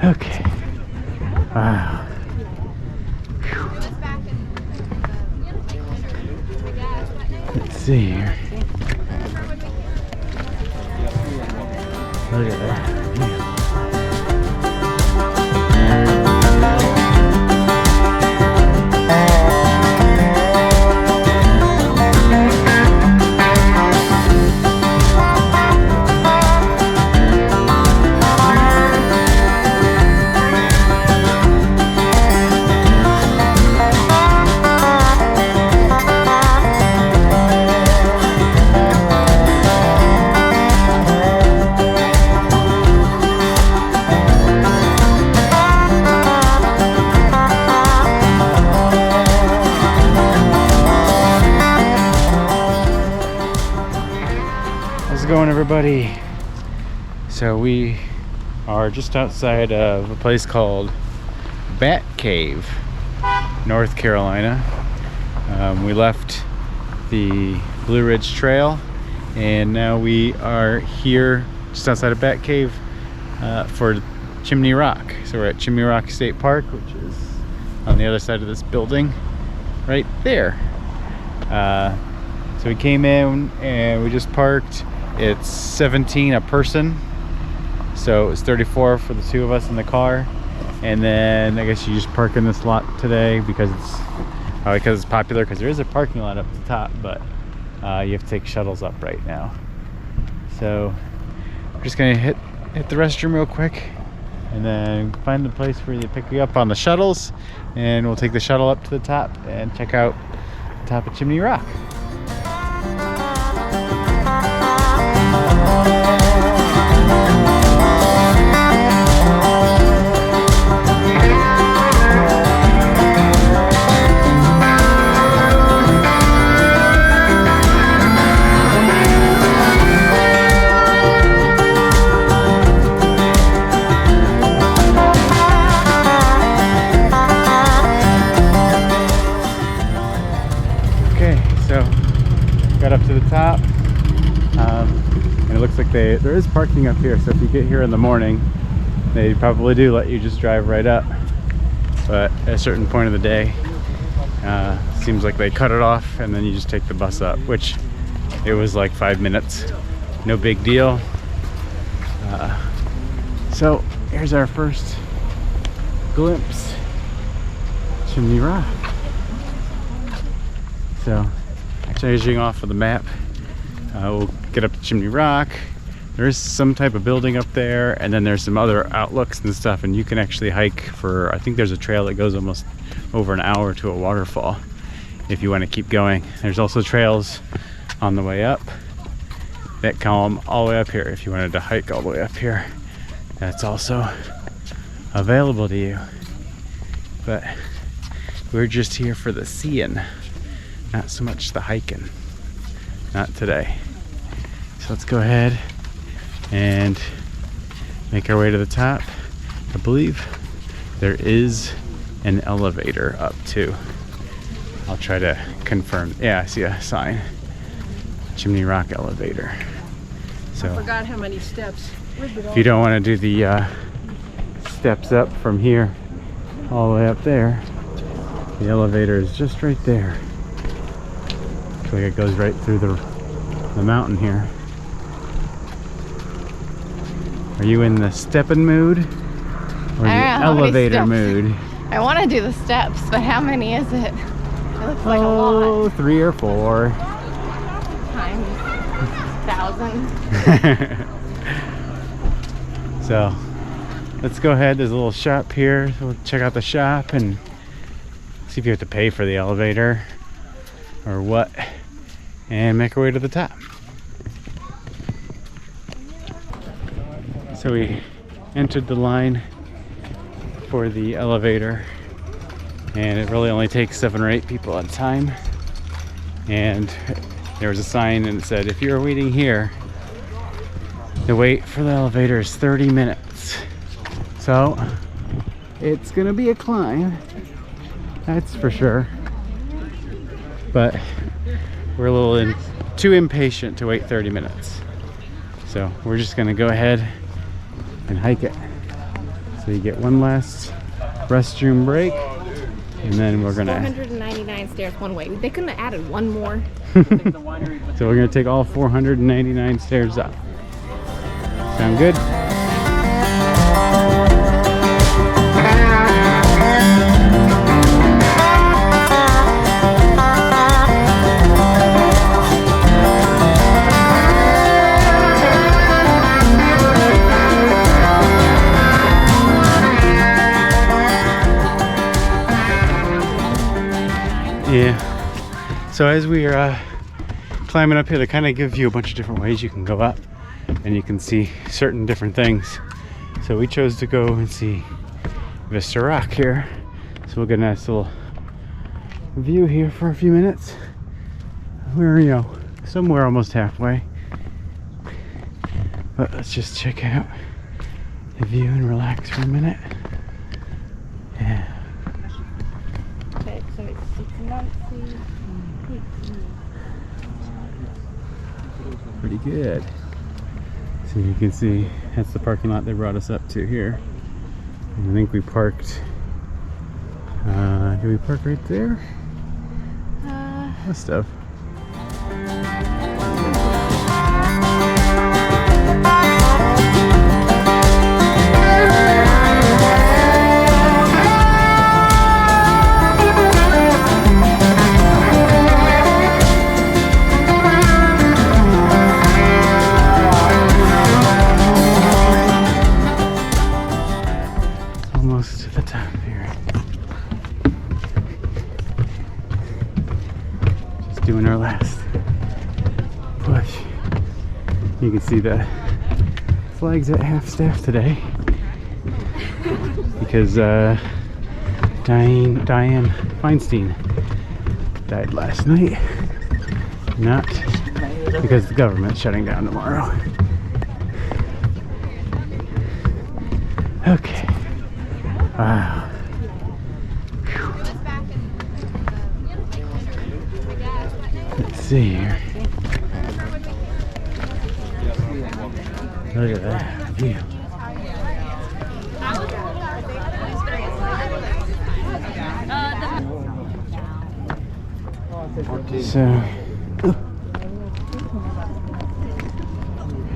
Okay. Wow. Let's see here. Look at that. Yeah. How's it going, everybody? So we are just outside of a place called Bat Cave, North Carolina. We left the Blue Ridge Trail and now we are here just outside of Bat Cave for Chimney Rock. So we're at Chimney Rock State Park, which is on the other side of this building right there. So we came in and we just parked. It's $17 a person, so it's $34 for the two of us in the car. And then I guess you just park in this lot today because it's popular, because there is a parking lot up the top, but you have to take shuttles up right now. So we're just gonna hit the restroom real quick and then find the place where they pick you up on the shuttles, and we'll take the shuttle up to the top and check out the top of Chimney Rock. So got up to the top, and it looks like there is parking up here, so if you get here in the morning they probably do let you just drive right up, but at a certain point of the day seems like they cut it off and then you just take the bus up, which it was like 5 minutes, no big deal. So here's our first glimpse, Chimney Rock. So changing off of the map, we'll get up to Chimney Rock. There is some type of building up there, and then there's some other outlooks and stuff, and you can actually hike for, I think there's a trail that goes almost over an hour to a waterfall if you want to keep going. There's also trails on the way up that come all the way up here if you wanted to hike all the way up here. That's also available to you, but we're just here for the seeing, not so much the hiking. Not today. So let's go ahead and make our way to the top. I believe there is an elevator up too. I'll try to confirm. Yeah, I see a sign. Chimney Rock elevator. So I forgot how many steps. if you don't want to do the steps up from here all the way up there, the elevator is just right there. Looks like it goes right through the mountain here. Are you in the stepping mood or the elevator mood? I want to do the steps, but how many is it? It looks like a lot. Oh, 3 or 4 Times 1,000. So let's go ahead. There's a little shop here, so we'll check out the shop and see if you have to pay for the elevator or what, and make our way to the top. So we entered the line for the elevator, and it really only takes 7 or 8 people at a time. And there was a sign and it said, if you're waiting here, the wait for the elevator is 30 minutes. So it's gonna be a climb, that's for sure. But we're a little too impatient to wait 30 minutes. So we're just gonna go ahead and hike it. So you get one last restroom break, and then we're gonna 499 stairs one way. They couldn't have added one more. So we're gonna take all 499 stairs up. Sound good? Yeah. So as we are climbing up here, they kind of give you a bunch of different ways you can go up, and you can see certain different things. So we chose to go and see Vista Rock here. So we'll get a nice little view here for a few minutes. We're, you know, somewhere almost halfway. But let's just check out the view and relax for a minute. Yeah. Pretty good. So you can see that's the parking lot they brought us up to here. And I think we parked. Did we park right there? Must have. Almost to the top here. Just doing our last push. You can see the flag's at half staff today because Diane Feinstein died last night. Not because the government's shutting down tomorrow. Okay. Wow. Let's see here. Look at that view. So,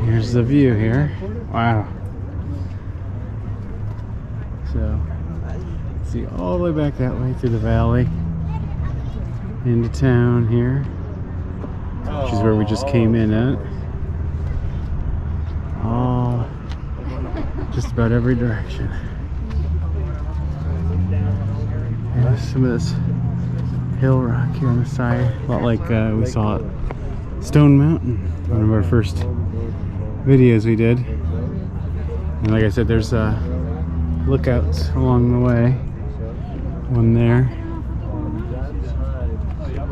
here's the view here. Wow. So, see all the way back that way through the valley into town here, which is where we just came in at. All, just about every direction. There's some of this hill rock here on the side, a lot like we saw at Stone Mountain, one of our first videos we did. And like I said, there's lookouts along the way, one there,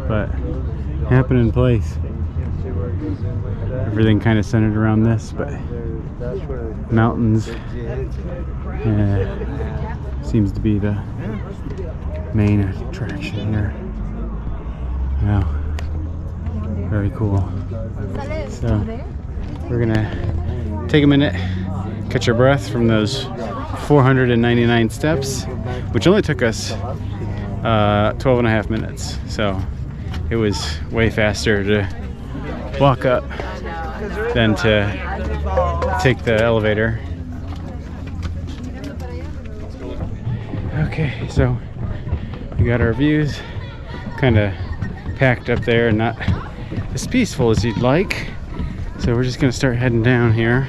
but happening place. Everything kind of centered around this, but mountains seems to be the main attraction here. Wow, very cool. So we're gonna take a minute, catch our breath from those 499 steps, which only took us 12 and a half minutes. So it was way faster to walk up than to take the elevator. Okay, so we got our views kind of packed up there and not as peaceful as you'd like. So we're just gonna start heading down here.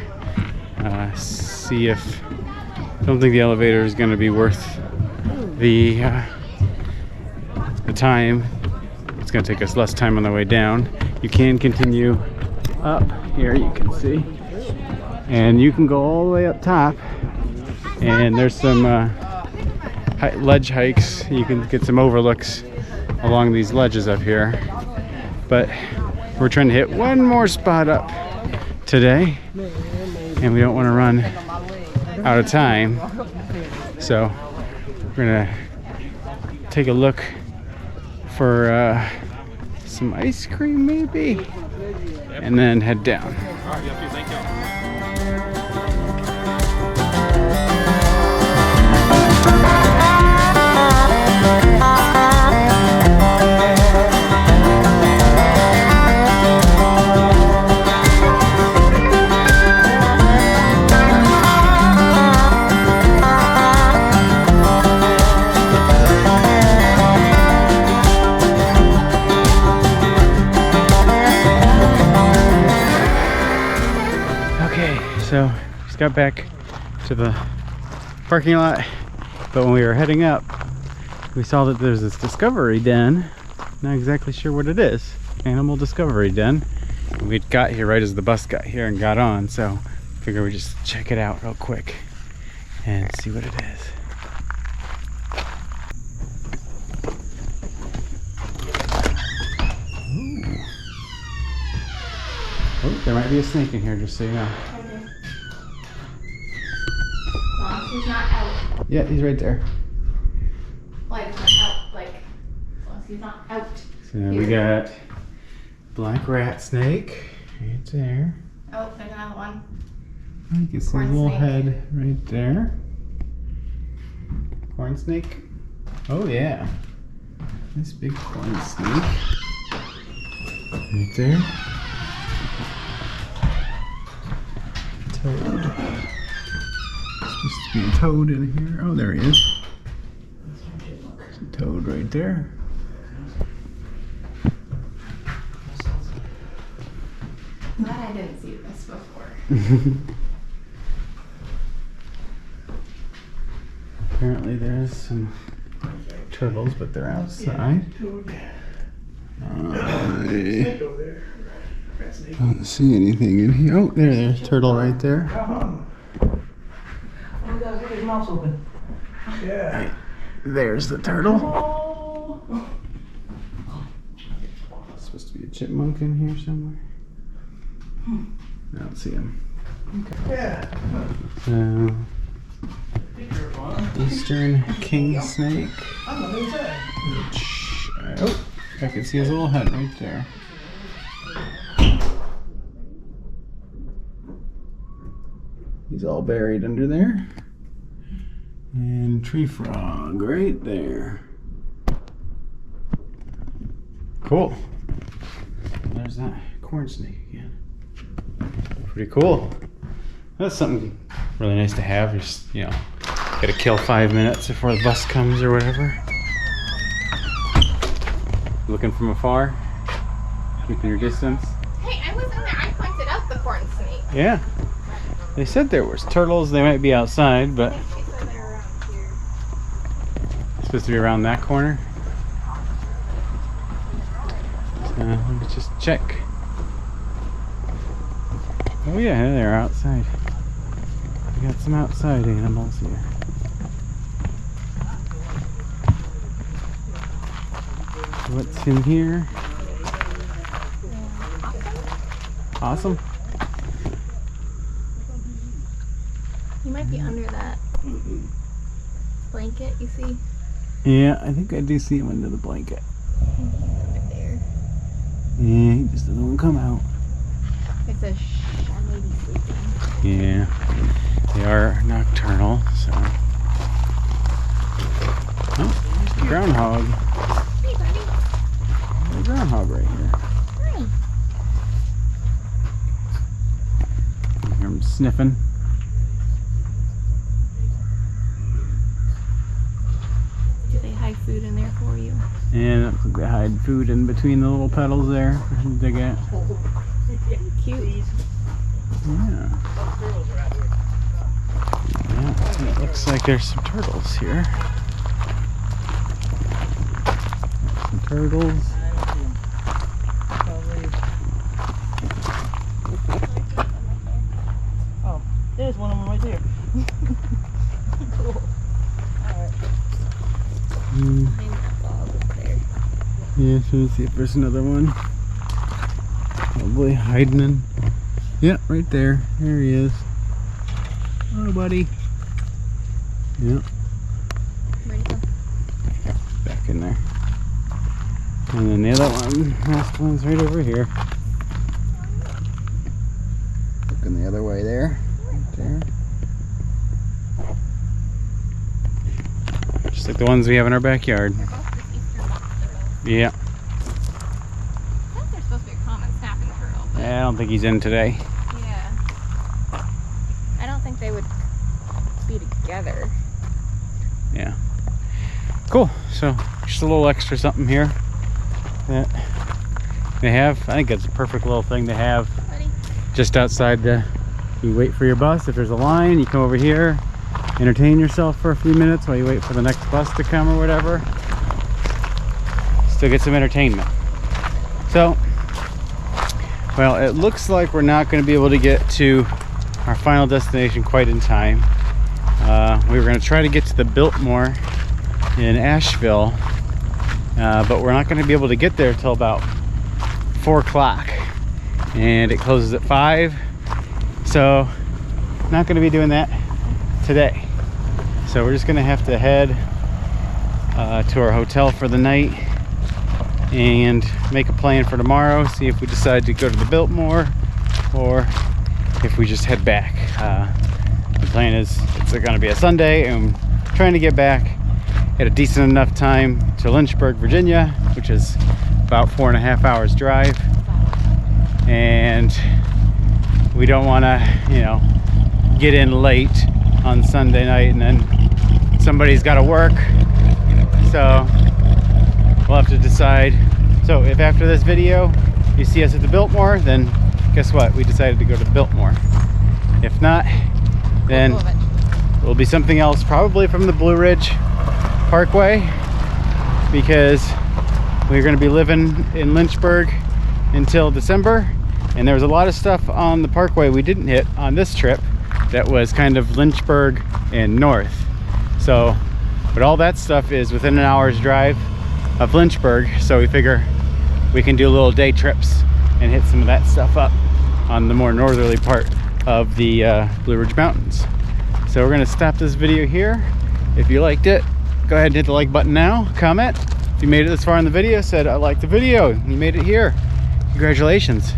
See if, I don't think the elevator is gonna be worth the time. It's gonna take us less time on the way down. You can continue up here, you can see, and you can go all the way up top, and there's some ledge hikes. You can get some overlooks along these ledges up here, but we're trying to hit one more spot up today, and we don't want to run out of time, so we're gonna take a look for some ice cream maybe, and then head down. Okay, so just got back to the parking lot, but when we were heading up, we saw that there's this discovery den. Not exactly sure what it is. Animal discovery den. We got here right as the bus got here and got on, so figure we just check it out real quick and see what it is. Ooh. Oh, there might be a snake in here, just so you know. As long as he's not out. Yeah, he's right there. Like, out. Like, as long as he's not out. So we got black rat snake right there. Oh, there's another one. You can see Corn his little snake. head right there. Corn snake. Oh yeah. This big corn snake. Right there. Toad. Supposed to be a toad in here. Oh, there he is. There's a toad right there. Glad I didn't see this before. Apparently there's some turtles, but they're outside. I don't see anything in here. Oh, there's a turtle right there. Oh my God, look at his mouth open. Yeah. Right. There's the turtle. Oh. Supposed to be a chipmunk in here somewhere. I don't see him. Yeah. So, Picture of one. Eastern king snake. I'm on the inside. Oh, I can see his little head right there. He's all buried under there. And tree frog right there. Cool. There's that corn snake again. Pretty cool. That's something really nice to have. Just, you know, gotta kill 5 minutes before the bus comes or whatever. Looking from afar, keeping your distance. Hey, I was in there. I pointed out the corn snake. Yeah. They said there was turtles. They might be outside, I but think she said they were around here. it's supposed to be around that corner. So let me just check. Oh yeah, they're outside. We got some outside animals here. What's in here? Awesome. He might be under that blanket, you see? Yeah, I think I do see him under the blanket. Right there. Yeah, he just doesn't want to come out. It says shh, I may be sleeping. Yeah, they are nocturnal, so. Oh, there's the groundhog. Hey, buddy. There's a groundhog right here. Hi. You hear him sniffing. Do they hide food in there for you? And they hide food in between the little petals there for him to dig at. Cute. Yeah. Yeah, it looks like there's some turtles here. Some turtles. Oh, there's one of them right there. Cool. Alright. Behind that log up there. Yeah, so let's see if there's another one. Probably hiding in. Yeah, right there. There he is. Oh, buddy. Yeah, Where'd he go? back in there. And then the other one, last one's right over here. Looking the other way there. Right there. Just like the ones we have in our backyard. They're both this eastern box turtle. Yeah. I think they're supposed to be a common snapping turtle, but I don't think he's in today. yeah. I don't think they would be together. Yeah. Cool. So just a little extra something here that they have. I think that's a perfect little thing to have Buddy. just outside the You wait for your bus. If there's a line, you come over here, entertain yourself for a few minutes while you wait for the next bus to come or whatever. Still get some entertainment. So, well, it looks like we're not going to be able to get to our final destination quite in time. We were going to try to get to the Biltmore in Asheville, but we're not going to be able to get there till about 4 o'clock, and it closes at 5. So, not going to be doing that today. So we're just going to have to head to our hotel for the night and make a plan for tomorrow. See if we decide to go to the Biltmore or if we just head back. The plan is it's going to be a Sunday, and I'm trying to get back at a decent enough time to Lynchburg, Virginia, which is about 4.5 hours drive. And we don't want to, you know, get in late on Sunday night and then somebody's got to work. So we'll have to decide. So if after this video you see us at the Biltmore, then guess what? We decided to go to the Biltmore. If not, then it will be something else, probably from the Blue Ridge Parkway, because we're going to be living in Lynchburg until December, and there was a lot of stuff on the Parkway we didn't hit on this trip that was kind of Lynchburg and north. So, but all that stuff is within an hour's drive of Lynchburg, so we figure we can do little day trips and hit some of that stuff up on the more northerly part of the Blue Ridge Mountains. So we're gonna stop this video here. If you liked it, go ahead and hit the like button now. Comment if you made it this far in the video, said I liked the video, you made it here. Congratulations.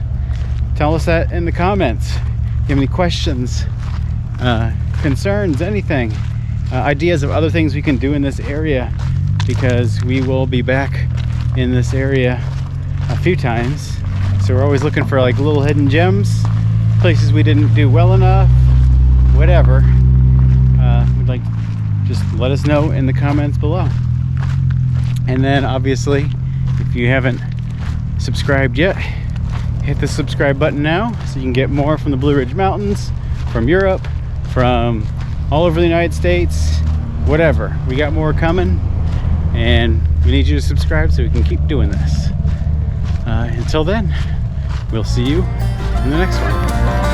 Tell us that in the comments. If you have any questions, concerns, anything, ideas of other things we can do in this area, because we will be back in this area a few times. So we're always looking for like little hidden gems, places we didn't do well enough, whatever. We'd like, just let us know in the comments below. And then obviously, if you haven't subscribed yet, hit the subscribe button now so you can get more from the Blue Ridge Mountains, from Europe, from all over the United States, whatever. We got more coming, and we need you to subscribe so we can keep doing this. Until then, we'll see you in the next one.